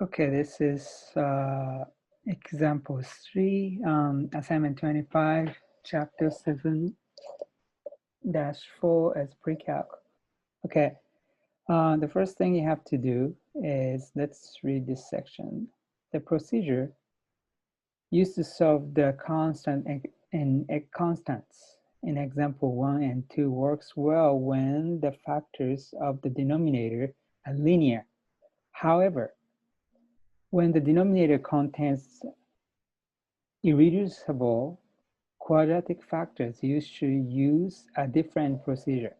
Okay, this is example 3, assignment 25, chapter 7-4 as pre-calc. Okay, the first thing you have to do is, let's read this section. The procedure used to solve the constant in constants in example 1 and 2 works well when the factors of the denominator are linear. However, when the denominator contains irreducible quadratic factors, you should use a different procedure,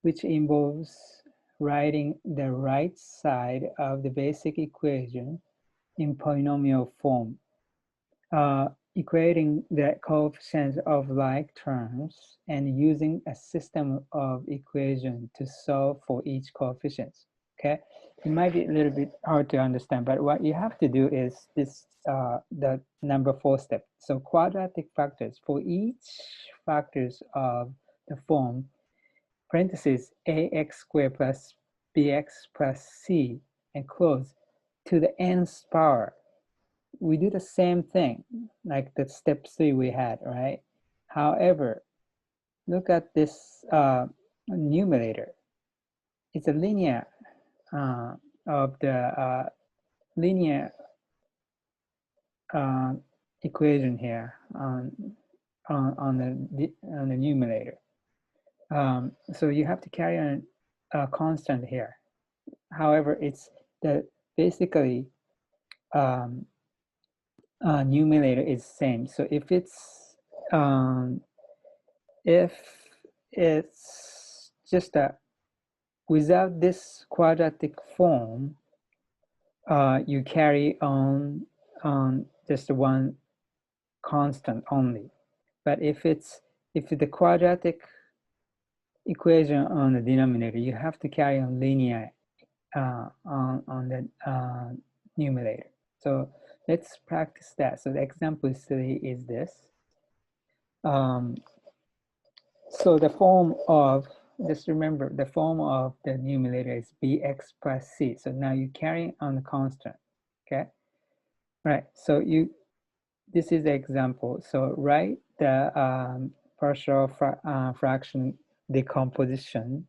which involves writing the right side of the basic equation in polynomial form, equating the coefficients of like terms and using a system of equations to solve for each coefficient. Okay, it might be a little bit hard to understand, but what you have to do is this, the number 4 step. So quadratic factors, for each factors of the form parentheses ax squared plus bx plus c and close to the nth power. We do the same thing like the step 3 we had, right? However, look at this numerator. It's a linear of the linear equation here on the numerator. So you have to carry on a constant here. However, it's the basically numerator is same. So if it's just a without this quadratic form, you carry on just one constant only. But if the quadratic equation on the denominator, you have to carry on linear on the numerator. So let's practice that. So the example 3 is this. So the form of, just remember, the form of the numerator is bx plus c. So now you carry on the constant, okay? Right, so this is the example. So write the partial fraction decomposition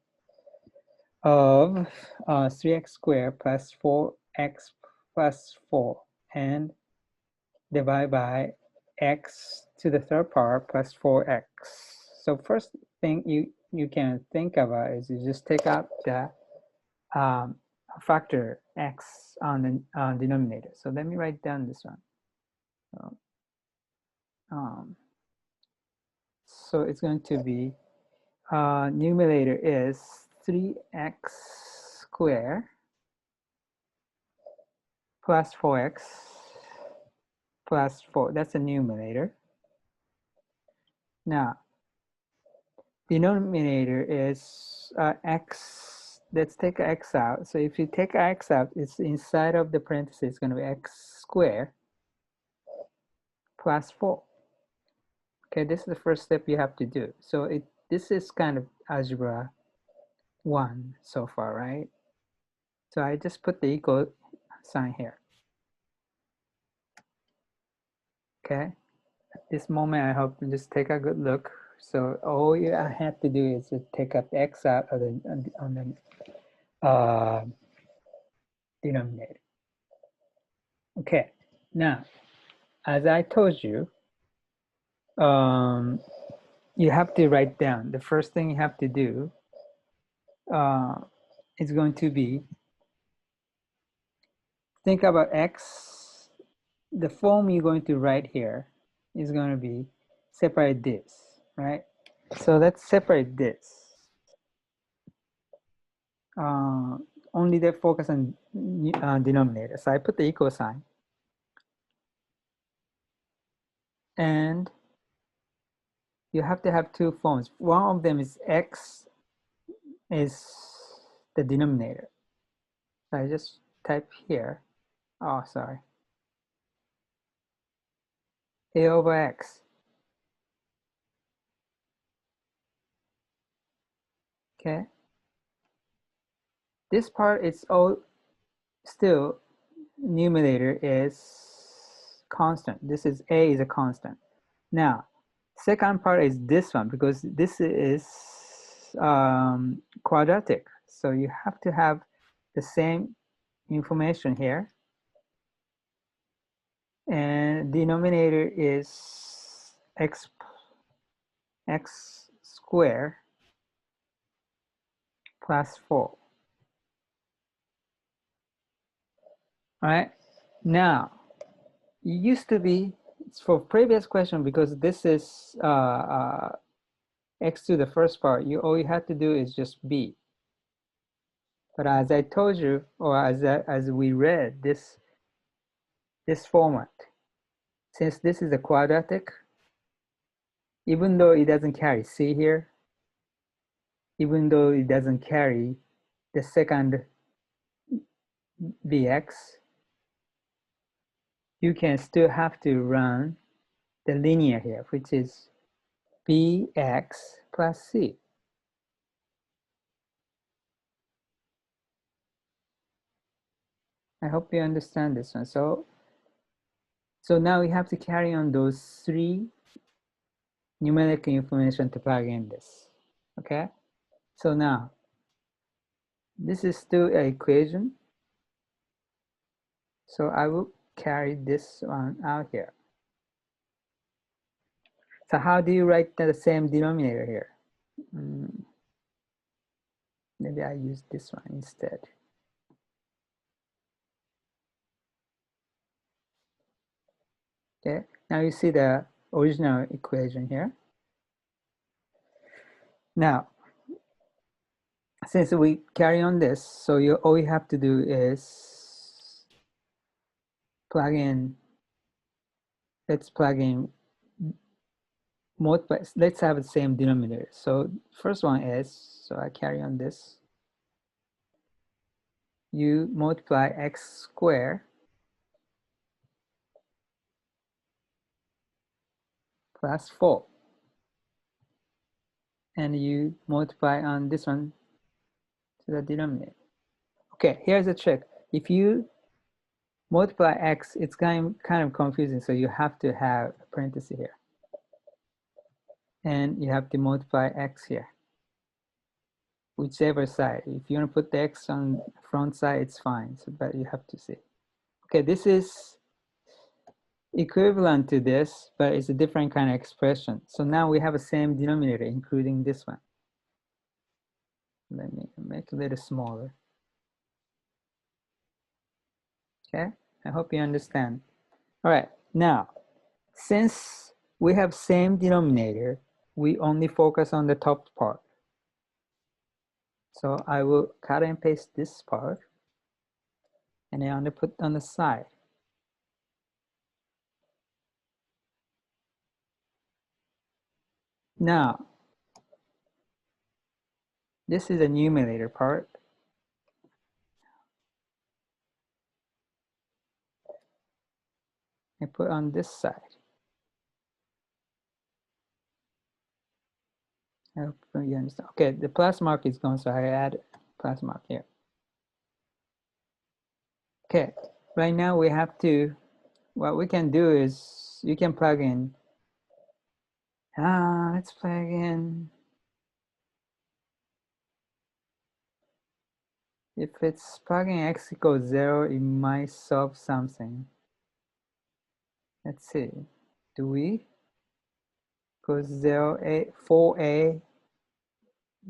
of 3x squared plus 4x plus 4 and divide by x to the third power plus 4x. So first thing you can think about is you just take out the factor x on the denominator. So let me write down this one. So it's going to be numerator is 3x squared plus 4x plus 4. That's the numerator. Now, denominator is x. Let's take x out. So if you take x out, it's inside of the parentheses. It's going to be x squared plus 4. Okay, this is the first step you have to do. So this is kind of algebra 1 so far, right? So I just put the equal sign here. Okay, at this moment, I hope you just take a good look. So all you have to do is to take up x out of on the denominator. Okay, now, as I told you, you have to write down. The first thing you have to do is going to be, think about x. The form you're going to write here is going to be separate this, right? So let's separate this. Only the focus on denominator. So I put the equal sign. And you have to have two forms. One of them is x is the denominator. So I just type here. Oh, sorry. A over x. Okay. This part is all still numerator is constant. This is a is a constant. Now, second part is this one because this is quadratic. So you have to have the same information here. And denominator is x squared plus 4. All right. Now, it used to be, for previous question, because this is x to the first part, all you have to do is just b. But as I told you, or as we read this format, since this is a quadratic, even though it doesn't carry c here, even though it doesn't carry the second bx, you can still have to run the linear here, which is bx plus c. I hope you understand this one. So now we have to carry on those 3 numeric information to plug in this. Okay? So now, this is still an equation. So I will carry this one out here. So how do you write the same denominator here? Maybe I use this one instead. Okay, now you see the original equation here. Now, since we carry on this, so all you have to do is plug in, let's plug in multiply, let's have the same denominator. So first one is, so I carry on this, you multiply x squared plus 4. And you multiply on this one to the denominator. Okay, here's a trick. If you multiply x, it's kind of confusing, so you have to have a parenthesis here. And you have to multiply x here, whichever side. If you want to put the x on the front side, it's fine, so, but you have to see. Okay, this is equivalent to this, but it's a different kind of expression. So now we have the same denominator, including this one. Let me make it a little smaller. Okay, I hope you understand. All right, now, since we have same denominator, we only focus on the top part. So I will cut and paste this part, and I only put on the side. Now, this is the numerator part. I put on this side. I hope you understand. Okay, the plus mark is gone, so I add plus mark here. Okay, right now we have to, what we can do is, you can plug in, let's plug in, if it's plugging x equals 0, it might solve something. Let's see, do we? Because 4a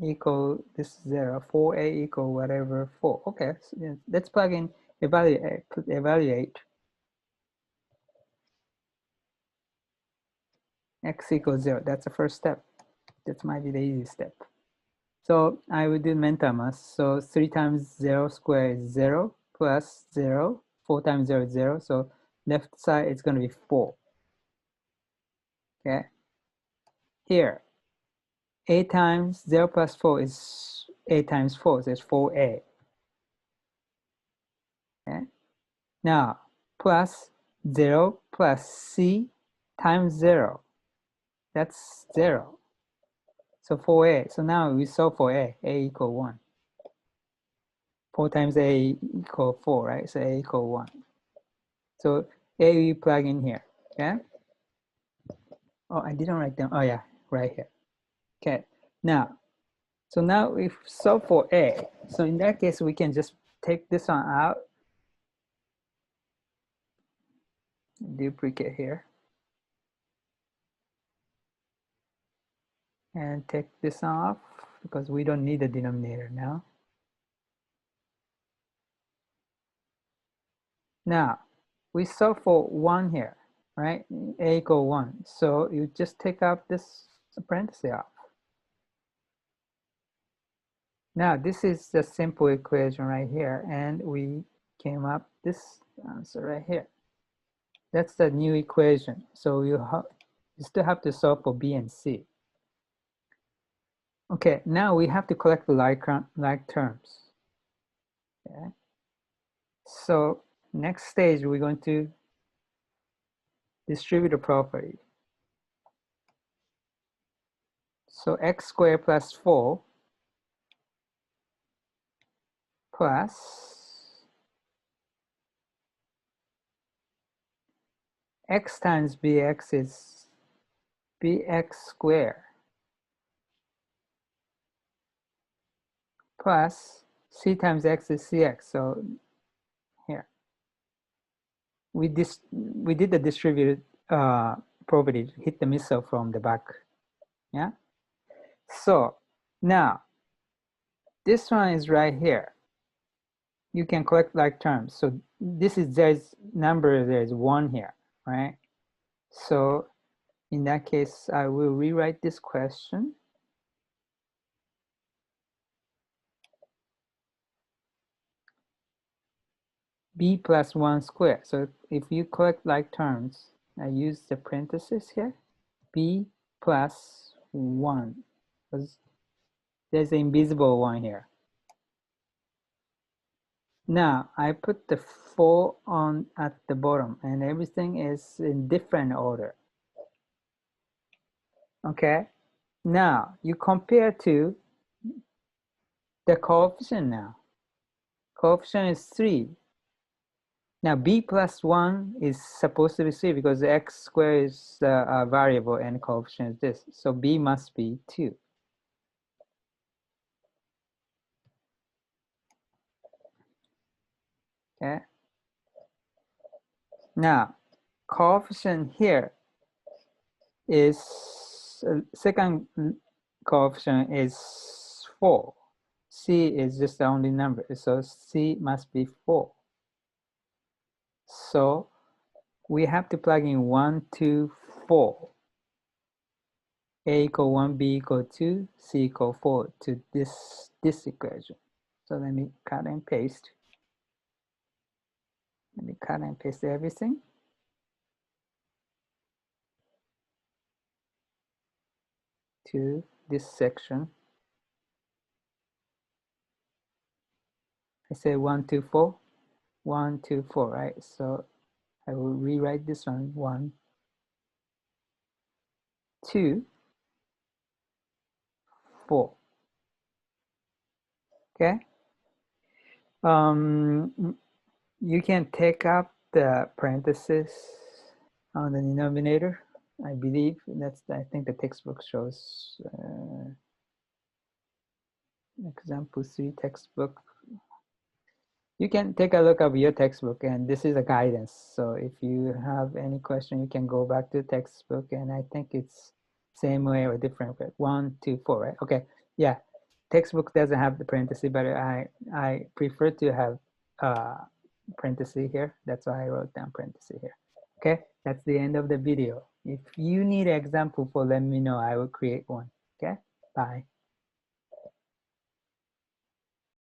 equal this 0, 4a equal whatever 4. Okay, so yeah, let's plug in, evaluate x equals 0. That's the first step. That might be the easy step. So I will do mental math. So 3 times 0 squared is 0 plus 0. 4 times 0 is 0. So left side is going to be 4. Okay. Here, 8 times 0 plus 4 is 8 times 4. So it's 4a. Okay. Now, plus 0 plus c times 0. That's 0. So 4a. So now we solve for a equal 1. 4 times a equal 4, right? So a equal 1. So A we plug in here, okay? Oh, I didn't write down, oh yeah, right here. Okay, now, so now if solve for A, so in that case, we can just take this one out, duplicate here, and take this off because we don't need the denominator now. Now, we solve for 1 here, right? A equal 1. So you just take out this parenthesis off. Now, this is the simple equation right here, and we came up this answer right here. That's the new equation. So you still have to solve for B and C. Okay, now we have to collect the like terms. Okay. So next stage, we're going to distribute the property. So x squared plus 4 plus x times bx is bx squared plus c times x is cx. So here we did the distributed property, hit the missile from the back. Yeah. So now this one is right here. You can collect like terms. So this is there's 1 here, right? So in that case, I will rewrite this question. B plus 1 squared. So if you collect like terms, I use the parenthesis here. B plus 1, because there's an invisible 1 here. Now I put the 4 on at the bottom, and everything is in different order. Okay. Now you compare to the coefficient now. Coefficient is 3. Now b plus 1 is supposed to be 3 because the x squared is a variable and coefficient is this. So b must be 2. Okay. Now coefficient here is second coefficient is 4. C is just the only number, so C must be 4. So we have to plug in 1, 2, 4. A equal 1, B equal 2, C equal 4 to this equation. So let me cut and paste. Let me cut and paste everything. To this section. I say 1, 2, 4. 1, 2, 4, right? So I will rewrite this one. 1, 2, 4. Okay. You can take up the parentheses on the denominator. I believe that's, I think the textbook shows example 3 textbook. You can take a look of your textbook, and this is a guidance. So if you have any question, you can go back to the textbook, and I think it's same way or different way. 1, 2, 4, right? Okay, yeah. Textbook doesn't have the parenthesis, but I prefer to have parenthesis here. That's why I wrote down parenthesis here. Okay, that's the end of the video. If you need an example for, let me know. I will create one. Okay, bye.